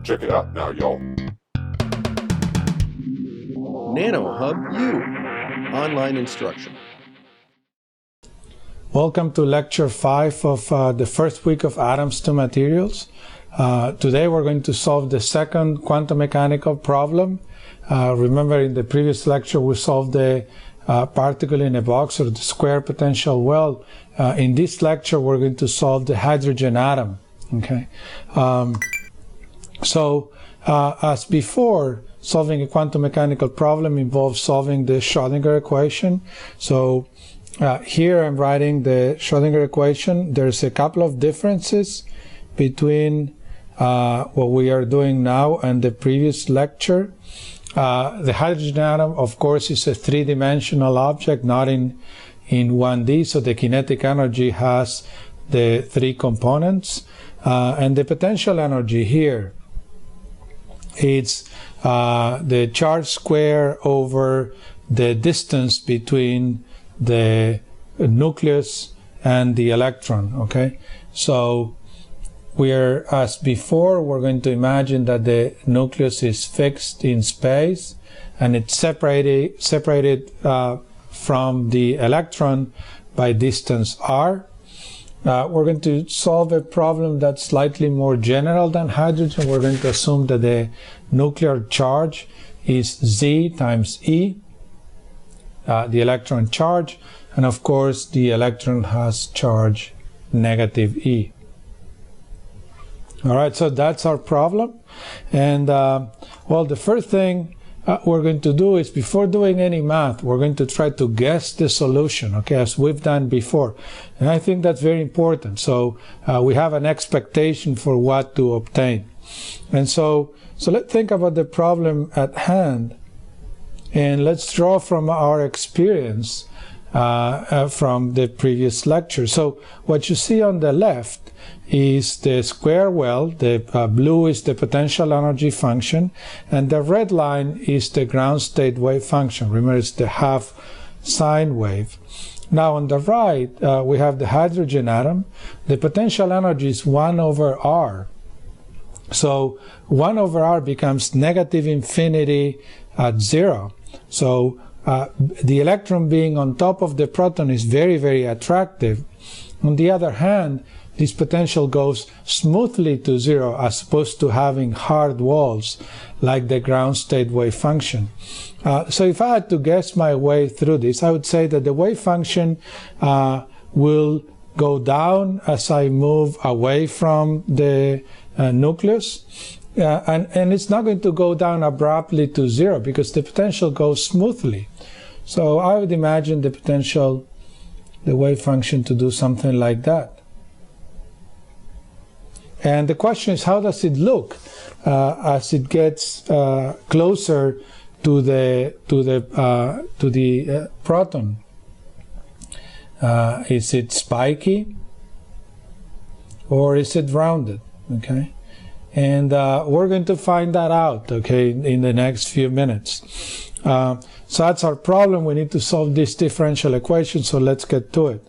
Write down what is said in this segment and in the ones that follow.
Check it out now, y'all. nanoHUB-U, online instruction. Welcome to Lecture 5 of the first week of Atoms to Materials. Today we're going to solve the second quantum mechanical problem. Remember in the previous lecture we solved the particle in a box, or the square potential well. In this lecture we're going to solve the hydrogen atom. Okay. As before, solving a quantum mechanical problem involves solving the Schrödinger equation. So here I'm writing the Schrödinger equation. There's a couple of differences between what we are doing now and the previous lecture. The hydrogen atom, of course, is a three-dimensional object, not in 1D, so the kinetic energy has the three components. And the potential energy here, it's the charge square over the distance between the nucleus and the electron. Okay, so as before, we're going to imagine that the nucleus is fixed in space and it's separated from the electron by distance r. We're going to solve a problem that's slightly more general than hydrogen. We're going to assume that the nuclear charge is Z times E, the electron charge, and of course the electron has charge negative E. All right, so that's our problem. And well, the first thing we're going to do is, before doing any math, we're going to try to guess the solution, okay, as we've done before. And I think that's very important. So we have an expectation for what to obtain. And so let's think about the problem at hand, and let's draw from our experience from the previous lecture. So what you see on the left is the square well. The blue is the potential energy function, and the red line is the ground state wave function. Remember, it's the half sine wave. Now on the right we have the hydrogen atom. The potential energy is 1 over r. So 1 over r becomes negative infinity at 0. So the electron being on top of the proton is very, very attractive. On the other hand, this potential goes smoothly to 0, as opposed to having hard walls like the ground state wave function. So if I had to guess my way through this, I would say that the wave function will go down as I move away from the nucleus. And it's not going to go down abruptly to 0, because the potential goes smoothly. So I would imagine the wave function to do something like that. And the question is, how does it look as it gets closer to the proton? Is it spiky, or is it rounded? Okay, and we're going to find that out, okay, in the next few minutes. So that's our problem. We need to solve this differential equation, so let's get to it.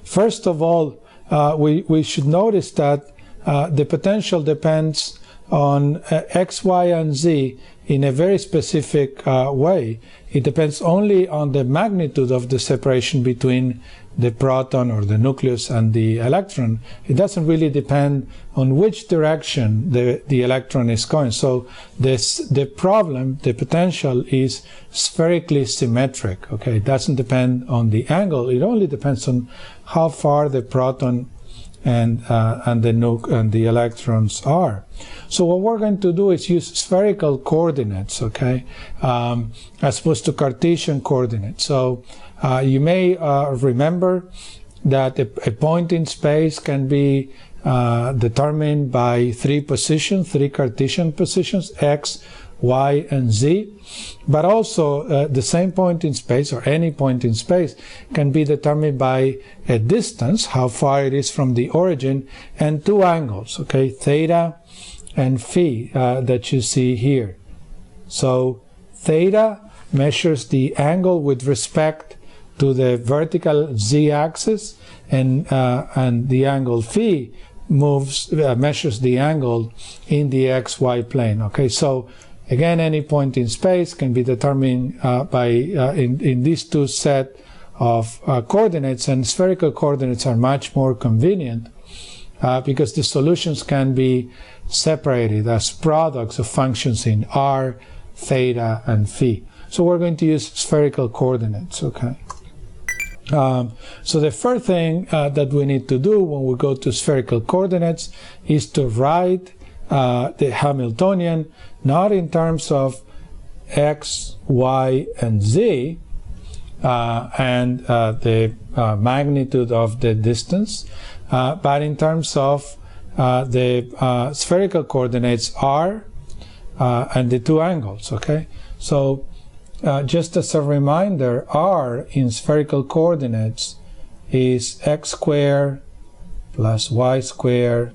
First of all, we should notice that the potential depends on x, y, and z in a very specific way. It depends only on the magnitude of the separation between the proton, or the nucleus, and the electron. It doesn't really depend on which direction the electron is going. So the potential is spherically symmetric. Okay, it doesn't depend on the angle. It only depends on how far the proton and the electrons are. So what we're going to do is use spherical coordinates, okay, as opposed to Cartesian coordinates. So you may remember that a point in space can be determined by three Cartesian positions, x, y, and z. But also the same point in space, or any point in space, can be determined by a distance, how far it is from the origin, and two angles, okay, theta and phi, that you see here. So theta measures the angle with respect to the vertical z-axis, and the angle phi measures the angle in the xy plane. Okay, so again, any point in space can be determined in these two set of coordinates, and spherical coordinates are much more convenient because the solutions can be separated as products of functions in r, theta, and phi. So we're going to use spherical coordinates, okay? So the first thing that we need to do when we go to spherical coordinates is to write the Hamiltonian not in terms of x, y, and z, and the magnitude of the distance, but in terms of the spherical coordinates r and the two angles, okay? So just as a reminder, r in spherical coordinates is x squared plus y squared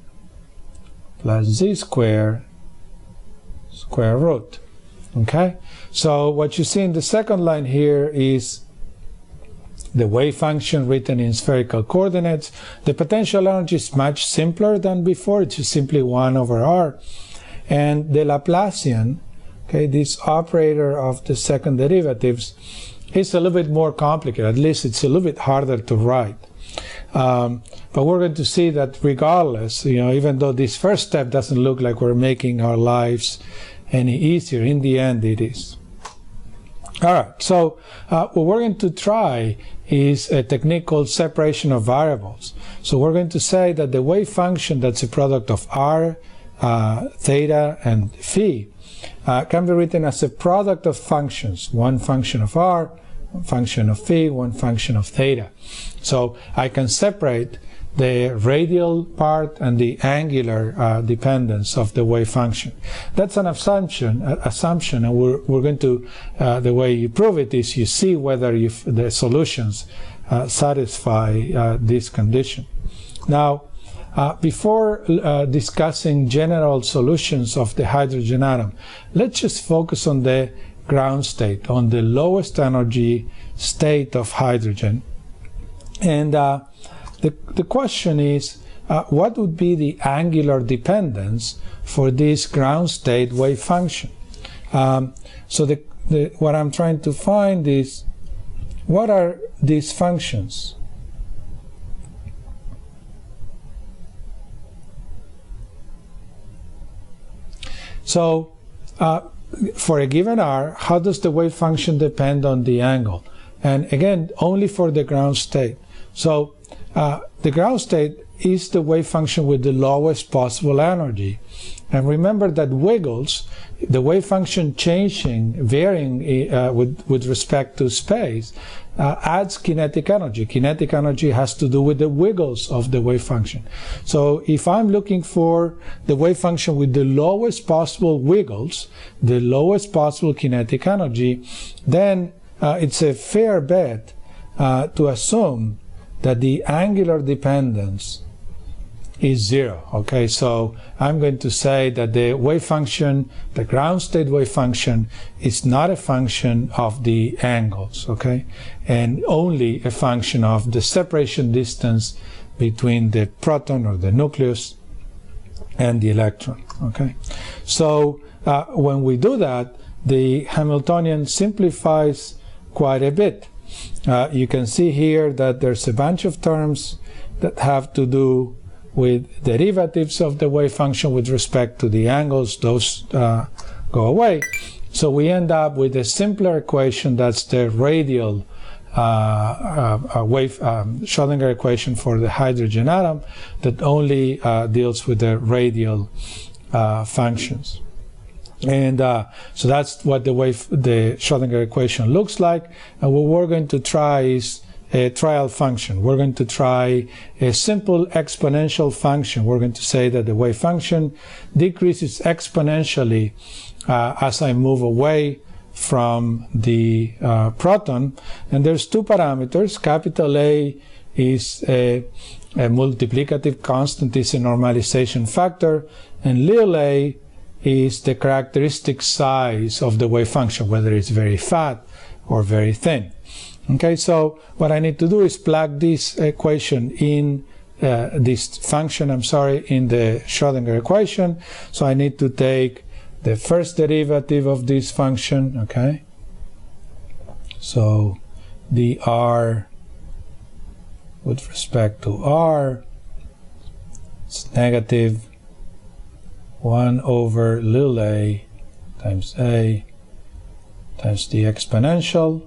plus z squared square root. Okay? So what you see in the second line here is the wave function written in spherical coordinates. The potential energy is much simpler than before. It's just simply 1 over r. And the Laplacian, okay, this operator of the second derivatives, is a little bit more complicated. At least it's a little bit harder to write. But we're going to see that regardless, even though this first step doesn't look like we're making our lives any easier, in the end it is. All right, so what we're going to try is a technique called separation of variables. So we're going to say that the wave function that's a product of r, theta, and phi can be written as a product of functions, one function of r, one function of phi, one function of theta. So I can separate the radial part and the angular dependence of the wave function. That's an assumption, and we're going to, the way you prove it is you see whether the solutions satisfy this condition. Now, before discussing general solutions of the hydrogen atom, let's just focus on the ground state, on the lowest energy state of hydrogen. And the question is, what would be the angular dependence for this ground state wave function? So what I'm trying to find is, what are these functions? So for a given r, how does the wave function depend on the angle? And again, only for the ground state. So the ground state is the wave function with the lowest possible energy. And remember that wiggles, the wave function varying with respect to space, adds kinetic energy. Kinetic energy has to do with the wiggles of the wave function. So if I'm looking for the wave function with the lowest possible wiggles, the lowest possible kinetic energy, then it's a fair bet to assume that the angular dependence is 0. Okay, so I'm going to say that the wave function, the ground state wave function, is not a function of the angles, okay, and only a function of the separation distance between the proton or the nucleus and the electron. Okay, so when we do that, the Hamiltonian simplifies quite a bit. You can see here that there's a bunch of terms that have to do with derivatives of the wave function with respect to the angles. Those go away. So we end up with a simpler equation that's the radial Schrödinger equation for the hydrogen atom that only deals with the radial functions. And so that's what the Schrödinger equation looks like. And what we're going to try is a trial function. We're going to try a simple exponential function. We're going to say that the wave function decreases exponentially as I move away from the proton. And there's two parameters. Capital A is a multiplicative constant, is a normalization factor, and little a is the characteristic size of the wave function, whether it's very fat or very thin. Okay, so what I need to do is plug this equation in this function, I'm sorry, in the Schrödinger equation. So I need to take the first derivative of this function, okay? So dr with respect to r, it's negative 1 over little a times the exponential.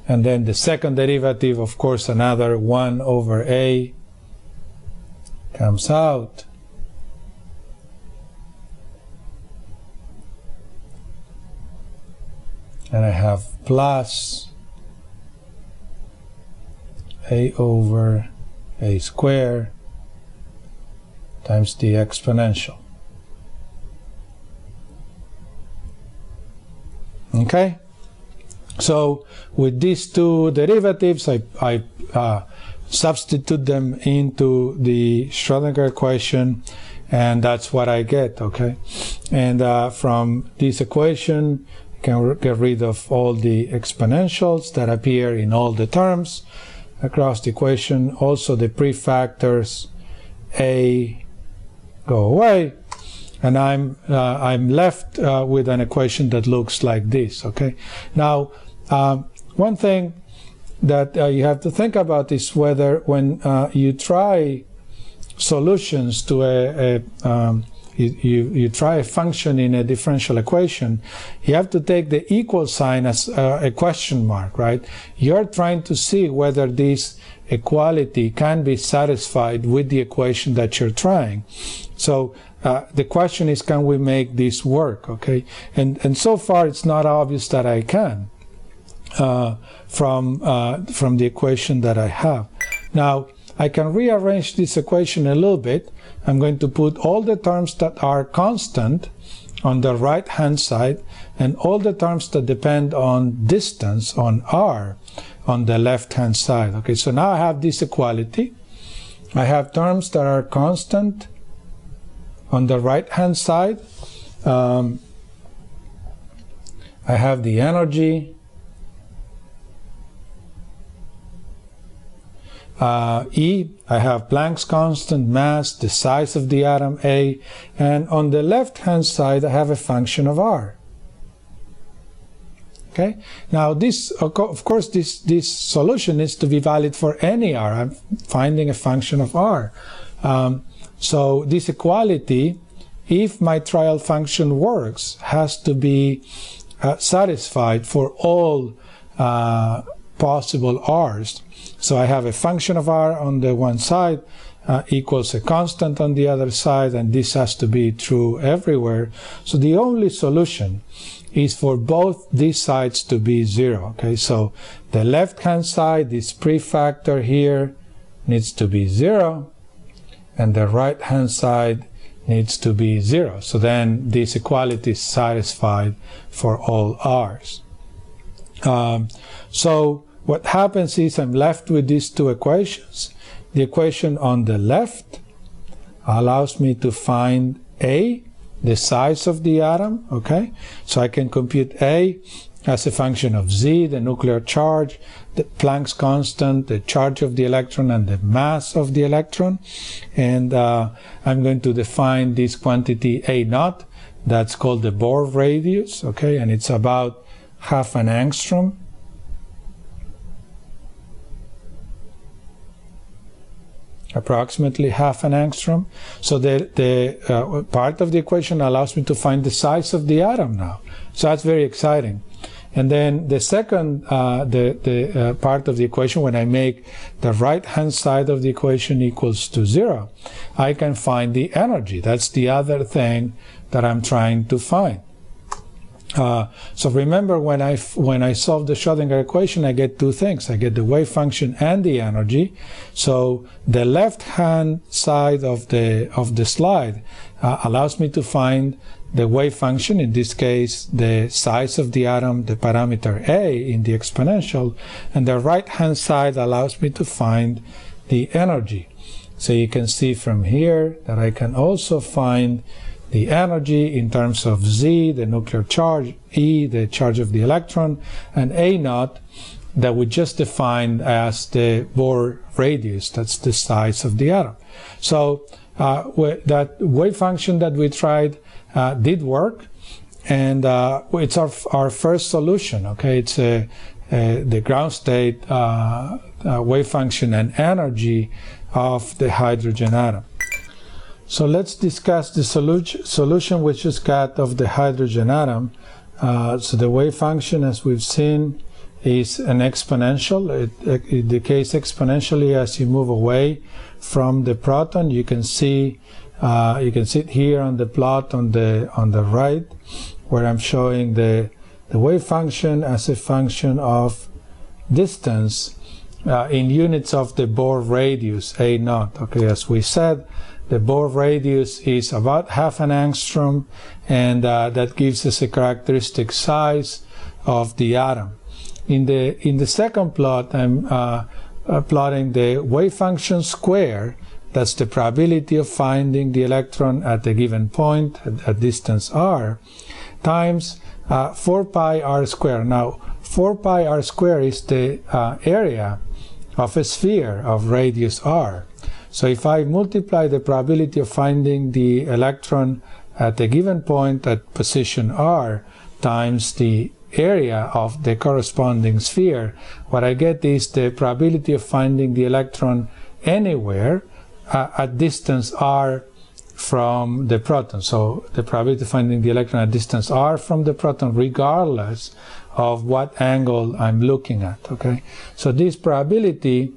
And then the second derivative, of course, another 1 over a comes out. And I have plus a over a square times the exponential. Okay? So with these two derivatives, I substitute them into the Schrödinger equation, and that's what I get, okay? And from this equation, you can get rid of all the exponentials that appear in all the terms across the equation. Also the prefactors a go away, and I'm left with an equation that looks like this, okay? Now, one thing that you have to think about is whether when you try solutions to you try a function in a differential equation, you have to take the equal sign as a question mark, right? You're trying to see whether this equality can be satisfied with the equation that you're trying. So the question is, can we make this work, okay? And so far it's not obvious that I can from the equation that I have. Now I can rearrange this equation a little bit. I'm going to put all the terms that are constant on the right hand side and all the terms that depend on distance, on r, on the left hand side. Okay, so now I have this equality. I have terms that are constant on the right hand side. I have the energy, E, I have Planck's constant, mass, the size of the atom, A, and on the left hand side I have a function of R. Okay, now this, of course, this solution needs to be valid for any R. I'm finding a function of R. So this equality, if my trial function works, has to be satisfied for all possible R's. So I have a function of R on the one side equals a constant on the other side, and this has to be true everywhere. So the only solution is for both these sides to be 0. Okay, so the left hand side, this prefactor here, needs to be 0, and the right hand side needs to be 0. So then this equality is satisfied for all R's. So what happens is I'm left with these two equations. The equation on the left allows me to find A, the size of the atom, okay? So I can compute A as a function of Z, the nuclear charge, the Planck's constant, the charge of the electron, and the mass of the electron. And I'm going to define this quantity A0, that's called the Bohr radius, okay? And it's about half an angstrom. Approximately half an angstrom. So the part of the equation allows me to find the size of the atom now. So that's very exciting. And then the second part of the equation, when I make the right hand side of the equation equals to 0, I can find the energy. That's the other thing that I'm trying to find. So remember, when I solve the Schrödinger equation, I get two things. I get the wave function and the energy. So the left hand side of the slide allows me to find the wave function, in this case the size of the atom, the parameter A in the exponential, and the right hand side allows me to find the energy. So you can see from here that I can also find the energy in terms of Z, the nuclear charge, E, the charge of the electron, and A0 that we just defined as the Bohr radius. That's the size of the atom. So that wave function that we tried did work, and it's our first solution. Okay, it's the ground state wave function and energy of the hydrogen atom. So let's discuss the solution we just got of the hydrogen atom. So the wave function, as we've seen, is an exponential. It decays exponentially as you move away from the proton. You can see it here on the plot on the right, where I'm showing the wave function as a function of distance in units of the Bohr radius, A0. Okay, as we said, the Bohr radius is about half an angstrom, and that gives us a characteristic size of the atom. In the second plot, I'm plotting the wave function square. That's the probability of finding the electron at a given point at distance r, times 4 pi r squared. Now, 4 pi r squared is the area of a sphere of radius r. So if I multiply the probability of finding the electron at a given point at position r times the area of the corresponding sphere, what I get is the probability of finding the electron anywhere at distance r from the proton. So the probability of finding the electron at distance r from the proton, regardless of what angle I'm looking at. Okay, so this probability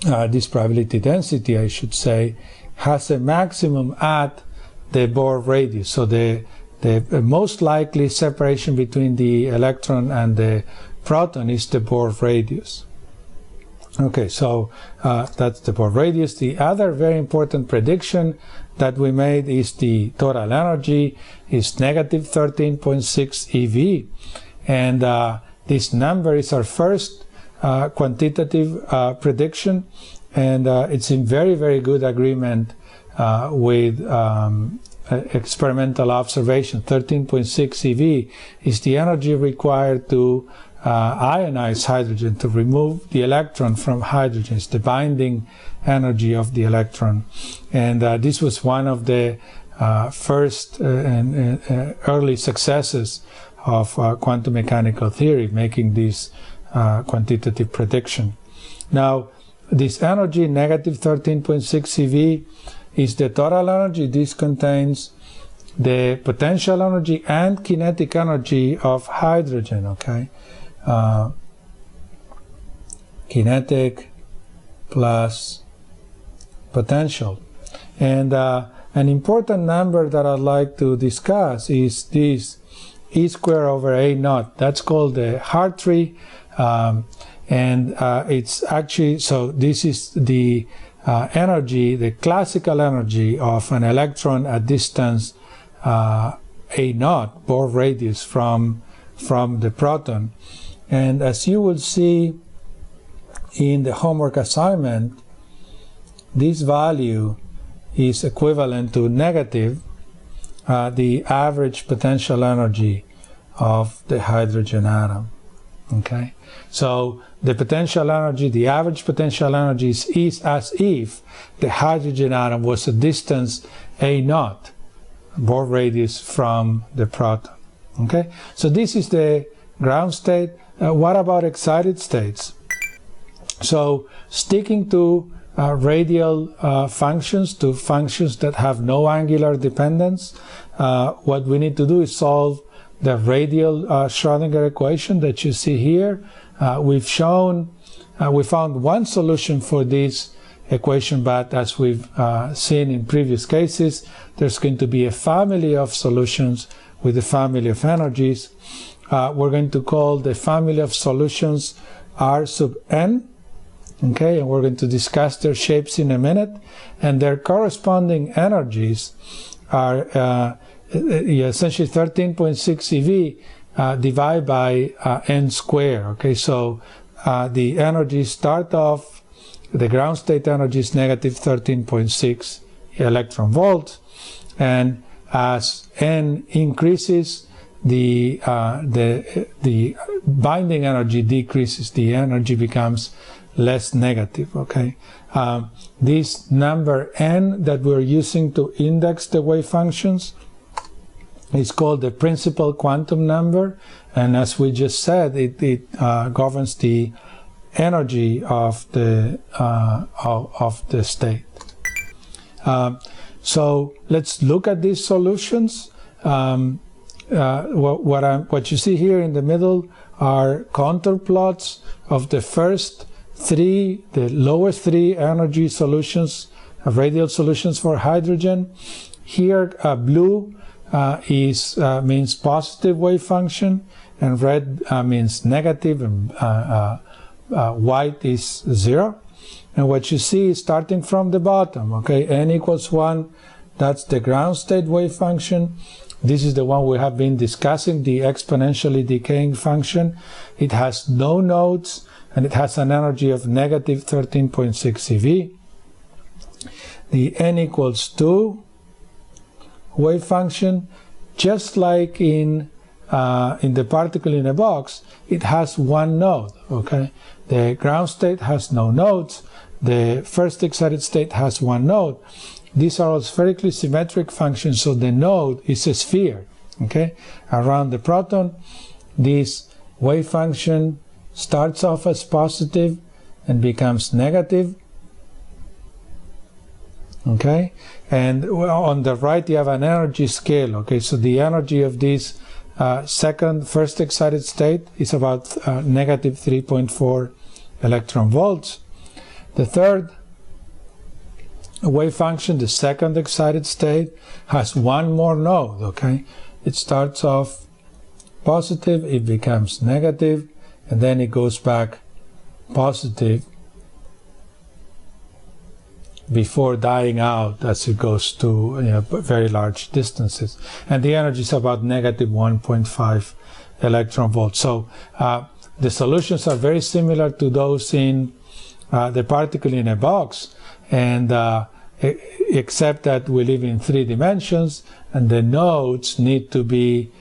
density, I should say, has a maximum at the Bohr radius. So the most likely separation between the electron and the proton is the Bohr radius. Okay, so that's the Bohr radius. The other very important prediction that we made is the total energy is negative 13.6 eV, and this number is our first quantitative prediction, and it's in very, very good agreement with experimental observation. 13.6 eV is the energy required to ionize hydrogen, to remove the electron from hydrogen. It's the binding energy of the electron, and this was one of the first and early successes of quantum mechanical theory, making this quantitative prediction. Now, this energy, negative 13.6 eV, is the total energy. This contains the potential energy and kinetic energy of hydrogen. Okay, kinetic plus potential. And an important number that I'd like to discuss is this E squared over A naught. That's called the Hartree, and it's actually, so this is the energy, the classical energy of an electron at distance A naught, Bohr radius, from the proton. And as you will see in the homework assignment, this value is equivalent to negative the average potential energy of the hydrogen atom. Okay, so the potential energy, the average potential energy is as if the hydrogen atom was a distance A naught, Bohr radius, from the proton. Okay, so this is the ground state. What about excited states? So sticking to radial functions, to functions that have no angular dependence, what we need to do is solve the radial Schrödinger equation that you see here. We found one solution for this equation, but as we've seen in previous cases, there's going to be a family of solutions with a family of energies. We're going to call the family of solutions R sub n. Okay, and we're going to discuss their shapes in a minute, and their corresponding energies are essentially 13.6 eV divided by n squared. Okay, so the energies start off, the ground state energy is negative 13.6 electron volts, and as n increases, the binding energy decreases, the energy becomes less negative, okay? This number n that we're using to index the wave functions is called the principal quantum number, and as we just said, it governs the energy of the state. So let's look at these solutions. What you see here in the middle are contour plots of the first three, the lowest three energy solutions, radial solutions for hydrogen. Here, blue means positive wave function, and red means negative, and white is 0. And what you see is starting from the bottom, okay, n equals 1, that's the ground state wave function. This is the one we have been discussing, the exponentially decaying function. It has no nodes, and it has an energy of negative 13.6 eV. The n equals 2 wave function, just like in the particle in a box, it has one node, okay? The ground state has no nodes. The first excited state has one node. These are all spherically symmetric functions, so the node is a sphere, okay? Around the proton, this wave function starts off as positive and becomes negative, okay? And on the right you have an energy scale, okay? So the energy of this first excited state is about negative 3.4 electron volts. The third wave function, the second excited state, has one more node, okay? It starts off positive, it becomes negative, and then it goes back positive before dying out as it goes to very large distances. And the energy is about negative 1.5 electron volts. So the solutions are very similar to those in the particle in a box, and except that we live in 3 dimensions, and the nodes need to be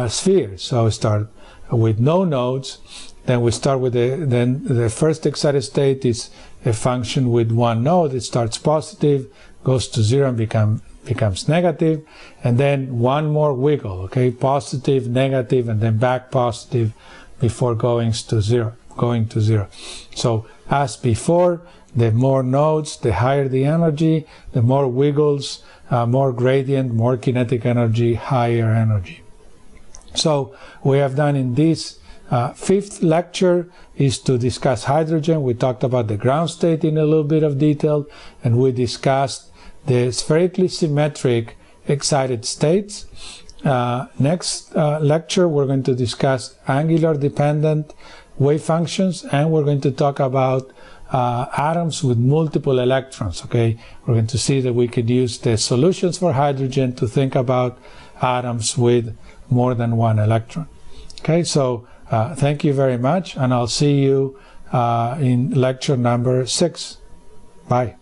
spheres. So we start with no nodes, then we start with the first excited state is a function with one node. It starts positive, goes to 0, and becomes negative, and then one more wiggle, okay? Positive, negative, and then back positive before going to 0. So as before, the more nodes, the higher the energy, the more wiggles, more gradient, more kinetic energy, higher energy. So we have done in this fifth lecture is to discuss hydrogen. We talked about the ground state in a little bit of detail, and we discussed the spherically symmetric excited states. Next lecture, we're going to discuss angular dependent wave functions, and we're going to talk about atoms with multiple electrons, okay? We're going to see that we could use the solutions for hydrogen to think about atoms with more than one electron. Okay, so thank you very much, and I'll see you in lecture number 6. Bye.